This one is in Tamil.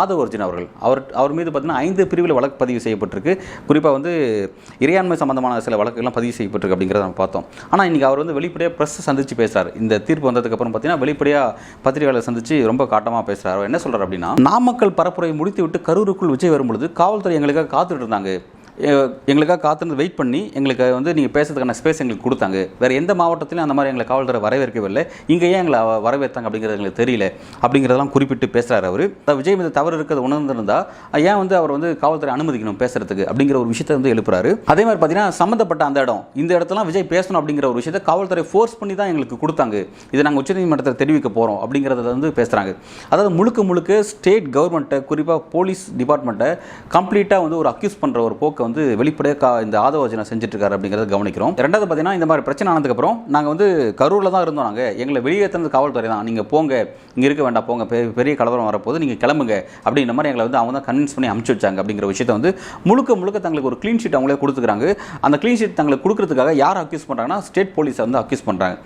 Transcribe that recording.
ஆதவர்ஜுன் அவர்கள் அவர் மீது பார்த்தீங்கன்னா 5 பிரிவில் வழக்கு பதிவு செய்யப்பட்டிருக்கு. குறிப்பாக வந்து இறையாண்மை சம்பந்தமான சில வழக்குகள்லாம் பதிவு செய்யப்பட்டிருக்கு அப்படிங்கிறத நம்ம பார்த்தோம். ஆனால் இன்றைக்கி அவர் வந்து வெளிப்படையாக ப்ரெஸ் சந்தித்து பேசுகிறார். இந்த தீர்ப்பு வந்ததுக்கப்புறம் பார்த்தீங்கன்னா வெளிப்படையாக பத்திரிகையாளர் சந்தித்து ரொம்ப காட்டமாக பேசுகிறார். அவர் என்ன சொல்கிறார் அப்படின்னா, நாமக்கல் பரப்புரையை முடித்து விட்டு கரூருக்குள் விஜய் வரும்பொழுது காவல்துறை எங்களுக்காக காத்துட்டு இருந்தாங்க. எங்களுக்காக காத்திருந்து வெயிட் பண்ணி எங்களுக்கு வந்து நீங்கள் பேசுறதுக்கான ஸ்பேஸ் எங்களுக்கு கொடுத்தாங்க. வேறு எந்த மாவட்டத்திலும் அந்த மாதிரி எங்களை காவல்துறை வரவேற்கவில்லை. இங்கே ஏன் எங்களை வரவேற்றாங்க அப்படிங்கிறது எங்களுக்கு தெரியல அப்படிங்கிறதெல்லாம் குறிப்பிட்டு பேசுகிறார். அவர் விஜய் மீது தவறு இருக்கிறது உணர்ந்திருந்தா ஏன் வந்து அவர் வந்து காவல்துறை அனுமதிக்கணும் பேசுறதுக்கு அப்படிங்கிற ஒரு விஷயத்தை வந்து எழுப்புறாரு. அதே மாதிரி பார்த்தீங்கன்னா சம்மந்தப்பட்ட அந்த இடம் இந்த இடத்துல விஜய் பேசணும் அப்படிங்கிற ஒரு விஷயத்தை காவல்துறை ஃபோர்ஸ் பண்ணி தான் எங்களுக்கு கொடுத்தாங்க. இதை நாங்கள் உச்சநீதிமன்றத்தில் தெரிவிக்க போகிறோம் அப்படிங்கிறத வந்து பேசுகிறாங்க. அதாவது முழுக்க ஸ்டேட் கவர்மெண்ட்டை குறிப்பாக போலீஸ் டிபார்ட்மெண்ட்டை கம்ப்ளீட்டாக வந்து ஒரு அக்யூஸ் பண்ணுற ஒரு போக்கு வந்து வெளிப்படையாக இந்த ஆதவர்ஜுனா செஞ்சுட்டு இருக்காரு அப்படிங்கிறத கவனிக்கிறோம். ரெண்டாவது பார்த்தீங்கன்னா இந்த மாதிரி பிரச்சனை ஆனதுக்கப்புறம் நாங்கள் வந்து கரூரில் தான் இருந்தோம். நாங்கள் எங்களை வெளியேற்றினது காவல்துறை தான். நீங்கள் போங்க, இங்கே இருக்க வேண்டாம், போங்க, பெரிய கலவரம் வரப்போது, நீங்கள் கிளம்புங்க அப்படின்ற மாதிரி எங்களை வந்து அவங்க தான் கன்வின்ஸ் பண்ணி அனுப்பிச்சு வச்சாங்க அப்படிங்கிற விஷயத்தை வந்து முழுக்க தங்களுக்கு ஒரு க்ளீன் ஷீட் அவங்களே கொடுத்துக்கிறாங்க. அந்த க்ளீன் ஷீட் தங்களுக்கு கொடுக்கறதுக்காக யார் அக்யூஸ் பண்ணுறாங்கன்னா ஸ்டேட் போலீஸை வந்து அக்யூஸ் பண்ணுறாங்க.